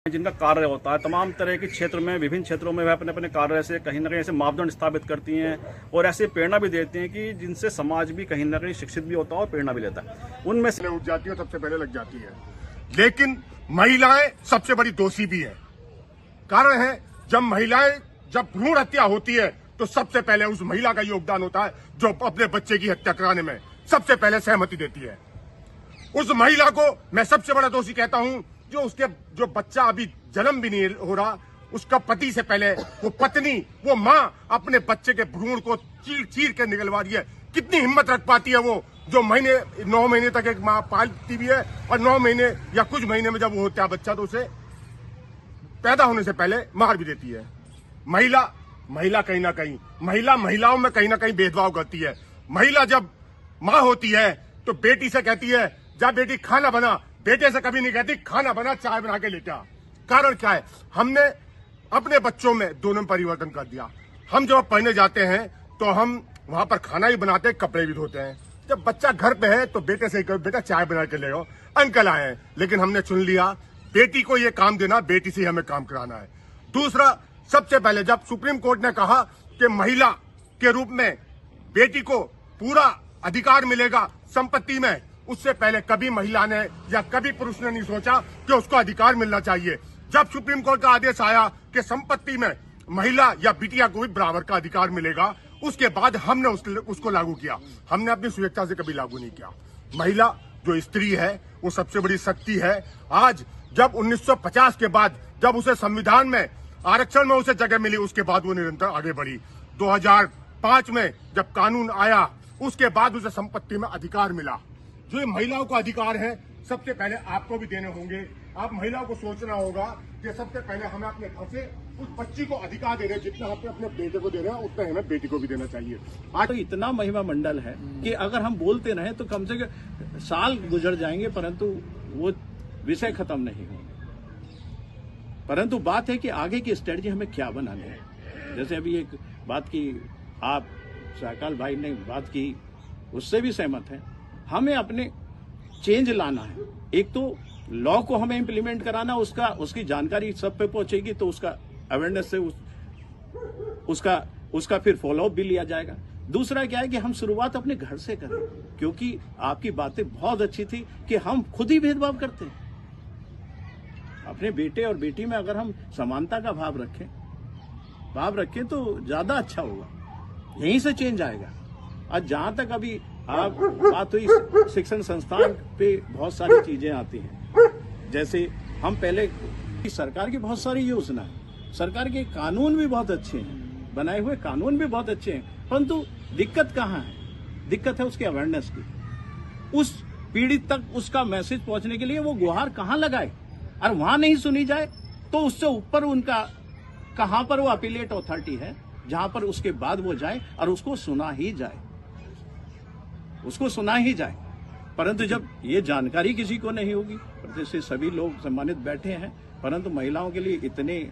जिनका कार्य होता है तमाम तरह के क्षेत्र में विभिन्न क्षेत्रों में वह अपने अपने कार्य से कहीं ना कहीं ऐसे मापदंड स्थापित करती हैं और ऐसे प्रेरणा भी देती हैं कि जिनसे समाज भी कहीं ना कहीं शिक्षित भी होता है और प्रेरणा भी लेता है। उनमें से उठ जाती है, सबसे पहले लग जाती है, लेकिन महिलाएं सबसे बड़ी दोषी भी है। कारण है जब भ्रूण हत्या होती है तो सबसे पहले उस महिला का योगदान होता है जो अपने बच्चे की हत्या कराने में सबसे पहले सहमति देती है। उस महिला को मैं सबसे बड़ा दोषी कहता हूं जो बच्चा अभी जन्म भी नहीं हो रहा, उसका पति से पहले वो पत्नी, वो माँ अपने बच्चे के भ्रूण को चीर कर निकलवा रही है। कितनी हिम्मत रख पाती है वो, जो 9 महीने तक एक माँ पालती भी है और 9 महीने या कुछ महीने में जब वो होता है बच्चा तो उसे पैदा होने से पहले मार भी देती है। महिला कहीं ना कहीं महिलाओं में कहीं ना कहीं भेदभाव करती है। महिला जब माँ होती है तो बेटी से कहती है जा बेटी खाना बना, बेटे से कभी नहीं कहती खाना बना, चाय बना के लेके आ। कारण क्या है, हमने अपने बच्चों में दोनों में परिवर्तन कर दिया। हम जब पढ़ने जाते हैं तो हम वहां पर खाना ही बनाते हैं, कपड़े भी धोते हैं। जब बच्चा घर पे है तो बेटे से कहो बेटा चाय बना के ले आओ, अंकल आए हैं। लेकिन हमने चुन लिया बेटी को ये काम देना, बेटी से हमें काम कराना है। दूसरा, सबसे पहले जब सुप्रीम कोर्ट ने कहा कि महिला के रूप में बेटी को पूरा अधिकार मिलेगा संपत्ति में, उससे पहले कभी महिला ने या कभी पुरुष ने नहीं सोचा कि उसको अधिकार मिलना चाहिए। जब सुप्रीम कोर्ट का आदेश आया कि संपत्ति में महिला या बिटिया को भी बराबर का अधिकार मिलेगा, उसके बाद हमने उसको लागू किया। हमने अपनी स्वेच्छा से कभी लागू नहीं किया। महिला जो स्त्री है वो सबसे बड़ी शक्ति है। आज जब 1950 के बाद जब उसे संविधान में आरक्षण में उसे जगह मिली, उसके बाद वो निरंतर आगे बढ़ी। 2005 में जब कानून आया उसके बाद उसे संपत्ति में अधिकार मिला। जो ये महिलाओं का अधिकार है सबसे पहले आपको भी देने होंगे। आप महिलाओं को सोचना होगा कि सबसे पहले हमें अपने घर से उस बच्ची को अधिकार दे रहे हैं, जितना हम अपने बेटे को दे रहे हैं उतना हमें बेटी को भी देना चाहिए। आज तो इतना महिमा मंडल है कि अगर हम बोलते रहे तो कम से कम साल गुजर जाएंगे परंतु वो विषय खत्म नहीं होंगे। परंतु बात है कि आगे की स्ट्रेटजी हमें क्या बनानी है। जैसे अभी एक बात की आप सहकाल भाई ने बात की, उससे भी सहमत है। हमें अपने चेंज लाना है। एक तो लॉ को हमें इम्प्लीमेंट कराना, उसकी जानकारी सब पे पहुंचेगी तो उसका अवेयरनेस से उसका फिर फॉलोअप भी लिया जाएगा। दूसरा क्या है कि हम शुरुआत अपने घर से करें, क्योंकि आपकी बातें बहुत अच्छी थी कि हम खुद ही भेदभाव करते हैं। अपने बेटे और बेटी में अगर हम समानता का भाव रखें तो ज्यादा अच्छा होगा, यहीं से चेंज आएगा। आज जहां तक अभी आप बात हुई शिक्षण संस्थान पे बहुत सारी चीजें आती हैं। जैसे हम पहले सरकार की बहुत सारी योजना है, सरकार के कानून भी बहुत अच्छे हैं, बनाए हुए कानून भी बहुत अच्छे हैं, परंतु दिक्कत कहाँ है? दिक्कत है उसके अवेयरनेस की। उस पीढ़ी तक उसका मैसेज पहुंचने के लिए वो गुहार कहाँ लगाए, और वहां नहीं सुनी जाए तो उससे ऊपर उनका कहां पर वो अपीलेट अथॉरिटी है जहां पर उसके बाद वो जाए और उसको सुना ही जाए। परंतु जब ये जानकारी किसी को नहीं होगी, जैसे सभी लोग सम्मानित बैठे हैं, परंतु महिलाओं के लिए इतने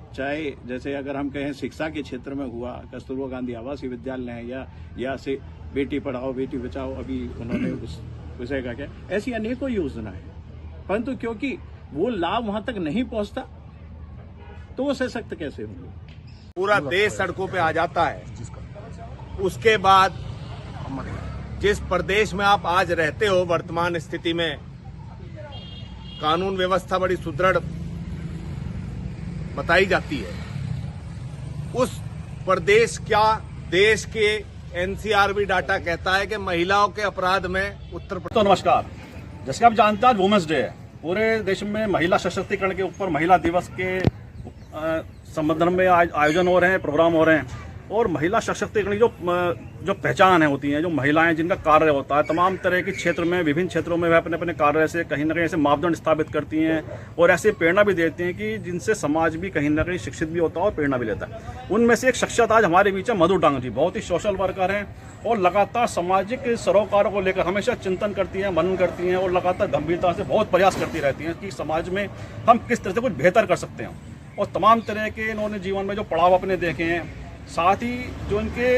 चाहे जैसे अगर हम कहें शिक्षा के क्षेत्र में हुआ, कस्तूरबा गांधी आवासीय विद्यालय है या से बेटी पढ़ाओ बेटी बचाओ, अभी उन्होंने उस विषय का क्या, ऐसी अनेकों योजना है, परंतु क्योंकि वो लाभ वहां तक नहीं पहुंचता तो वो सशक्त कैसे होंगे। पूरा देश सड़कों पे आ जाता है। उसके बाद जिस प्रदेश में आप आज रहते हो, वर्तमान स्थिति में कानून व्यवस्था बड़ी सुदृढ़ बताई जाती है। उस प्रदेश क्या देश के एनसीआरबी डाटा कहता है कि महिलाओं के अपराध में उत्तर प्रदेश। तो नमस्कार, जैसे आप जानते हैं आज वुमेन्स डे है। पूरे देश में महिला सशक्तिकरण के ऊपर महिला दिवस के संबंध में आयोजन हो रहे हैं, प्रोग्राम हो रहे हैं। और महिला सशक्तिकरण की जो पहचान है होती हैं, जो महिलाएं जिनका कार्य होता है तमाम तरह के क्षेत्र में विभिन्न क्षेत्रों में वह अपने अपने कार्य से कहीं ना कहीं ऐसे मापदंड स्थापित करती हैं और ऐसे प्रेरणा भी देती हैं कि जिनसे समाज भी कहीं ना कहीं शिक्षित भी होता है और प्रेरणा भी लेता है। उनमें से एक शख्सियत आज हमारे बीच है, मधु डांग जी। बहुत ही सोशल वर्कर हैं और लगातार सामाजिक सरोकारों को लेकर हमेशा चिंतन करती हैं, मनन करती हैं और लगातार गंभीरता से बहुत प्रयास करती रहती हैं कि समाज में हम किस तरह से कुछ बेहतर कर सकते हैं। और तमाम तरह के इन्होंने जीवन में जो पड़ाव अपने देखे हैं, साथ ही जो इनके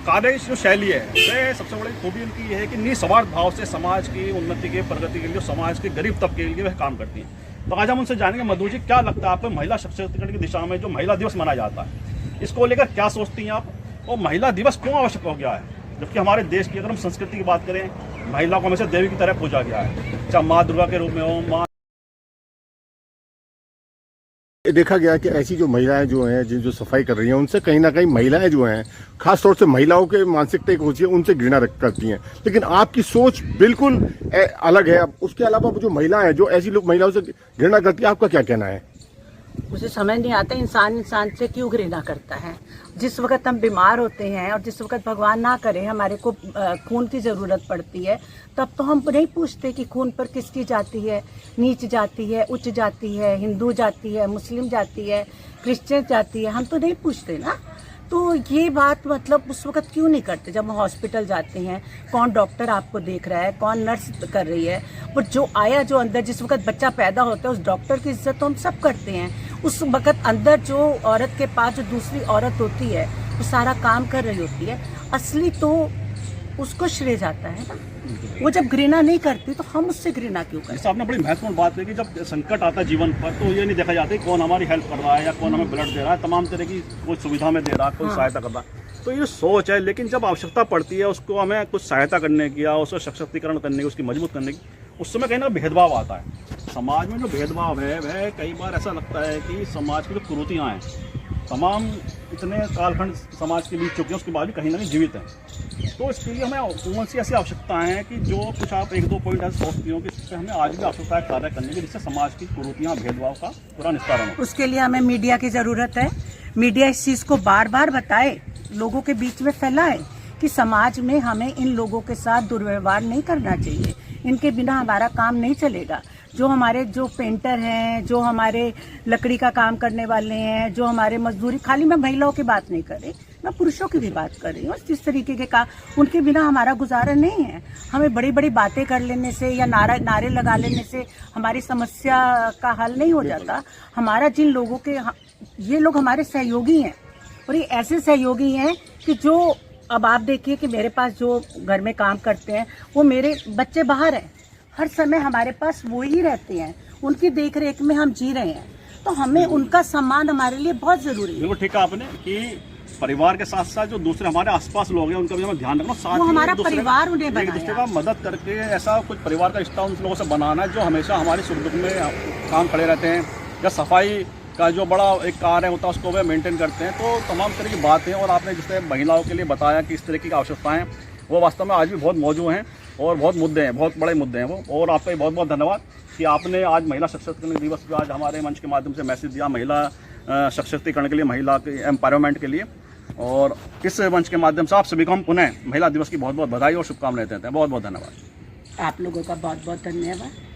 कार्य की जो शैली है वह सबसे बड़ी खूबी उनकी ये है कि निस्वार्थ भाव से समाज की उन्नति के प्रगति के लिए, समाज के गरीब तबके के लिए वह काम करती हैं। तो आज हम उनसे जानेंगे, मधु जी क्या लगता है आपको महिला सशक्तिकरण की दिशा में जो महिला दिवस मनाया जाता है इसको लेकर क्या सोचती हैं आप, और महिला दिवस क्यों आवश्यक हो गया है? जबकि हमारे देश की अगर हम संस्कृति की बात करें, महिला को हमेशा देवी की तरह पूजा गया है, चाहे माँ दुर्गा के रूप में हो, माँ। देखा गया कि ऐसी जो महिलाएं जो हैं जो सफाई कर रही हैं उनसे कहीं ना कहीं महिलाएं जो हैं खास तौर से महिलाओं के मानसिकता एक होती है, उनसे घृणा करती हैं, लेकिन आपकी सोच बिल्कुल अलग है। अब उसके अलावा जो महिलाएं हैं जो ऐसी लोग महिलाओं से घृणा करती है, आपका क्या कहना है? मुझे समझ नहीं आता इंसान इंसान से क्यों घृणा करता है। जिस वक्त हम बीमार होते हैं और जिस वक्त भगवान ना करे हमारे को खून की ज़रूरत पड़ती है, तब तो हम नहीं पूछते कि खून पर किसकी जाति है, नीच जाति है, उच्च जाति है, हिंदू जाति है, मुस्लिम जाति है, क्रिश्चियन जाति है, हम तो नहीं पूछते ना। तो ये बात मतलब उस वक्त क्यों नहीं करते जब हम हॉस्पिटल जाते हैं? कौन डॉक्टर आपको देख रहा है, कौन नर्स कर रही है, वो जो आया जो अंदर जिस वक्त बच्चा पैदा होता है उस डॉक्टर की इज्जत तो हम सब करते हैं। उस वक्त अंदर जो औरत के पास जो दूसरी औरत होती है वो सारा काम कर रही होती है, असली तो उसको श्रेय जाता है ना। वो जब घृणा नहीं करती तो हम उससे घृणा क्यों करें? जैसे आपने बड़ी महत्वपूर्ण बात है कि जब संकट आता है जीवन पर तो ये नहीं देखा जाता कि कौन हमारी हेल्प कर रहा है या कौन हमें ब्लड दे रहा है, तमाम तरह की कोई सुविधा में दे रहा है, कोई सहायता कर रहा है, तो ये सोच है। लेकिन जब आवश्यकता पड़ती है उसको हमें कुछ सहायता करने की या उसको सशक्तिकरण करने की, उसकी मजबूत करने की, उस समय कहीं ना भेदभाव आता है। समाज में जो भेदभाव है वह कई बार ऐसा लगता है कि समाज की जो कुरीतियाँ हैं तमाम इतने कालखंड समाज के बीच चुके हैं उसके बाद भी कहीं ना कहीं जीवित हैं। तो इसके लिए हमें कौन सी ऐसी आवश्यकताएं हैं कि जो कुछ आप एक दो पॉइंट ऐसे सोचती हो कि इससे हमें आज भी आवश्यकता है कार्य करने की, जिससे समाज की कुरीतियाँ भेदभाव का पूरा निस्तारण हो? उसके लिए हमें मीडिया की ज़रूरत है। मीडिया इस चीज़ को बार बार बताए, लोगों के बीच में फैलाए कि समाज में हमें इन लोगों के साथ दुर्व्यवहार नहीं करना चाहिए, इनके बिना हमारा काम नहीं चलेगा। जो हमारे जो पेंटर हैं, जो हमारे लकड़ी का काम करने वाले हैं, जो हमारे मजदूरी, खाली मैं महिलाओं की बात नहीं कर रही, मैं पुरुषों की भी बात कर रही हूँ। जिस तरीके के काम, उनके बिना हमारा गुजारा नहीं है। हमें बड़ी बड़ी बातें कर लेने से या नारे लगा लेने से हमारी समस्या का हल नहीं हो जाता। हमारा जिन लोगों के, ये लोग हमारे सहयोगी हैं और ये ऐसे सहयोगी हैं कि जो, अब आप देखिए कि मेरे पास जो घर में काम करते हैं वो मेरे बच्चे बाहर हैं, हर समय हमारे पास वो ही रहते हैं, उनकी देखरेख में हम जी रहे हैं, तो हमें उनका सम्मान हमारे लिए बहुत जरूरी है। बिल्कुल ठीक है आपने कि परिवार के साथ साथ जो दूसरे हमारे आसपास लोग हैं उनका भी हमें ध्यान रखना, साथ वो ही हमारा एक परिवार उन्हें दूसरे बनाया। का मदद करके ऐसा कुछ परिवार का रिश्ता उन लोगों से बनाना है जो हमेशा हमारी सुख दुख में काम खड़े रहते हैं, या सफाई का जो बड़ा एक कार्य होता है उसको वे मेंटेन करते हैं। तो तमाम तरह की बातें, और आपने जिस तरह महिलाओं के लिए बताया कि इस तरह की आवश्यकताएं वो वास्तव में आज भी बहुत मौजूद हैं और बहुत मुद्दे हैं, बहुत बड़े मुद्दे हैं वो। और आपका बहुत बहुत धन्यवाद कि आपने आज महिला सशक्तिकरण दिवस पे आज हमारे मंच के माध्यम से मैसेज दिया महिला सशक्तिकरण के लिए, महिला के एम्पावरमेंट के लिए। और इस मंच के माध्यम से आप सभी को हम पुनः महिला दिवस की बहुत बहुत बधाई और शुभकामनाएं देते हैं। बहुत बहुत धन्यवाद। आप लोगों का बहुत बहुत धन्यवाद।